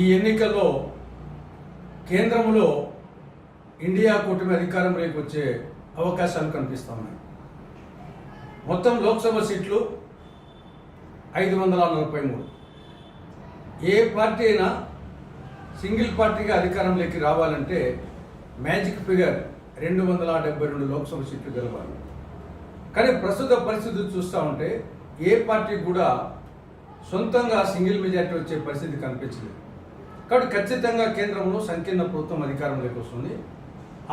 ఈ ఎన్నికల్లో కేంద్రంలో ఇండియా కూటమి అధికారంలోకి వచ్చే అవకాశాలు కనిపిస్తున్నాయి. మొత్తం లోక్సభ సీట్లు 543. ఏ పార్టీ అయినా సింగిల్ పార్టీగా అధికారంలోకి రావాలంటే మ్యాజిక్ ఫిగర్ 272 లోక్సభ సీట్లు గెలవాలి. కానీ ప్రస్తుత పరిస్థితులు చూస్తూ ఉంటే ఏ పార్టీ కూడా సొంతంగా సింగిల్ మెజార్టీ వచ్చే పరిస్థితి కనిపించలేదు. కాబట్టి ఖచ్చితంగా కేంద్రంలో సంకీర్ణ ప్రభుత్వం అధికారంలోకి వస్తుంది.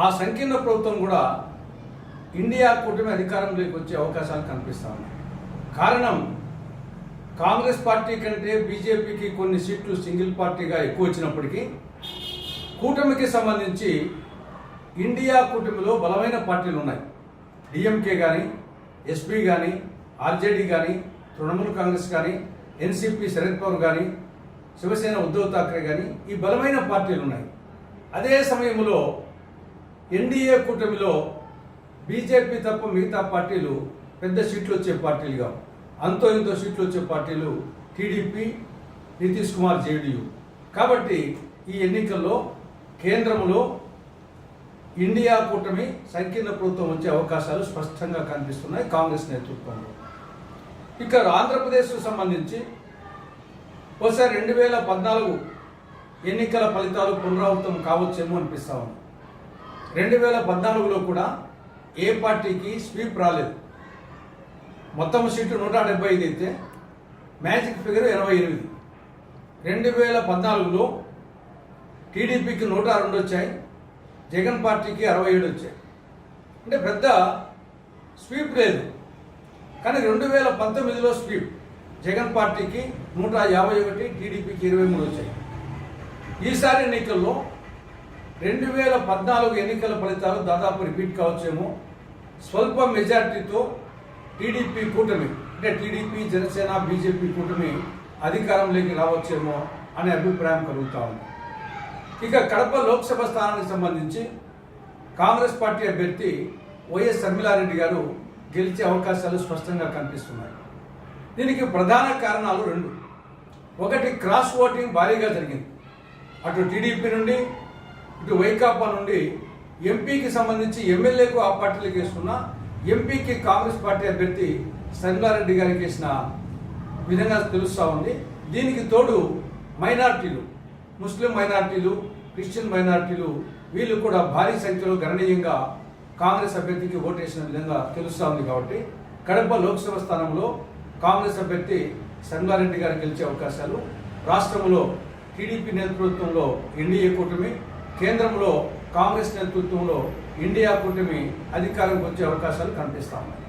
ఆ సంకీర్ణ ప్రభుత్వం కూడా ఇండియా కూటమి అధికారంలోకి వచ్చే అవకాశాలు కనిపిస్తూ ఉన్నాయి. కారణం, కాంగ్రెస్ పార్టీ కంటే బీజేపీకి కొన్ని సీట్లు సింగిల్ పార్టీగా ఎక్కువ వచ్చినప్పటికీ కూటమికి సంబంధించి ఇండియా కూటమిలో బలమైన పార్టీలు ఉన్నాయి. డిఎంకే కానీ, ఎస్పీ కానీ, ఆర్జేడీ కానీ, తృణమూల్ కాంగ్రెస్ కానీ, ఎన్సీపీ శరద్ పవార్ కానీ, శివసేన ఉద్ధవ్ ఠాక్రే కానీ ఈ బలమైన పార్టీలు ఉన్నాయి. అదే సమయంలో ఎన్డీఏ కూటమిలో బీజేపీ తప్ప మిగతా పార్టీలు పెద్ద సీట్లు వచ్చే పార్టీలుగా, అంతో ఇంతో సీట్లు వచ్చే పార్టీలు టీడీపీ, నితీష్ కుమార్ జేడీయూ. కాబట్టి ఈ ఎన్నికల్లో కేంద్రంలో ఇండియా కూటమి సంకీర్ణ ప్రభుత్వం వచ్చే అవకాశాలు స్పష్టంగా కనిపిస్తున్నాయి కాంగ్రెస్ నేతృత్వంలో. ఇక ఆంధ్రప్రదేశ్కు సంబంధించి ఒకసారి 2014 ఎన్నికల ఫలితాలు పునరావృతం కావచ్చేమో అనిపిస్తా ఉంది. 2014లో కూడా ఏ పార్టీకి స్వీప్ రాలేదు. మొత్తం సీట్లు 175 అయితే మ్యాజిక్ ఫిగర్ 88. 2014లో టీడీపీకి 102 వచ్చాయి, జగన్ పార్టీకి 67 వచ్చాయి. అంటే పెద్ద స్వీప్ లేదు. కానీ 2019లో స్వీప్ జగన్ పార్టీకి 151, టీడీపీకి 23 వచ్చాయి. ఈసారి ఎన్నికల్లో 2014 ఎన్నికల ఫలితాలు దాదాపు రిపీట్ కావచ్చేమో. స్వల్ప మెజార్టీతో టీడీపీ కూటమి, అంటే టీడీపీ, జనసేన, బీజేపీ కూటమి అధికారంలోకి రావచ్చేమో అనే అభిప్రాయం కలుగుతూ ఉంది. ఇక కడప లోక్సభ స్థానానికి సంబంధించి కాంగ్రెస్ పార్టీ అభ్యర్థి వైఎస్ షర్మిలారెడ్డి గారు గెలిచే అవకాశాలు స్పష్టంగా కనిపిస్తున్నాయి. దీనికి ప్రధాన కారణాలు 2. ఒకటి, క్రాస్ ఓటింగ్ భారీగా జరిగింది. అటు టీడీపీ నుండి, ఇటు వైకాపా నుండి ఎంపీకి సంబంధించి ఎమ్మెల్యేకు ఆ పార్టీలకు వేసుకున్న, ఎంపీకి కాంగ్రెస్ పార్టీ అభ్యర్థి షర్మిలారెడ్డి గారికి వేసిన విధంగా తెలుస్తూ ఉంది. దీనికి తోడు మైనార్టీలు, ముస్లిం మైనార్టీలు, క్రిస్టియన్ మైనార్టీలు, వీళ్ళు కూడా భారీ సంఖ్యలో గణనీయంగా కాంగ్రెస్ అభ్యర్థికి ఓటేసిన విధంగా తెలుస్తూ ఉంది. కాబట్టి కడప లోక్సభ స్థానంలో కాంగ్రెస్ అభ్యర్థి షర్మిలారెడ్డి గారు గెలిచే అవకాశాలు, రాష్ట్రంలో టీడీపీ నేతృత్వంలో ఎన్డీఏ కూటమి, కేంద్రంలో కాంగ్రెస్ నేతృత్వంలో ఇండియా కూటమి అధికారంకి వచ్చే అవకాశాలు కనిపిస్తా ఉన్నాయి.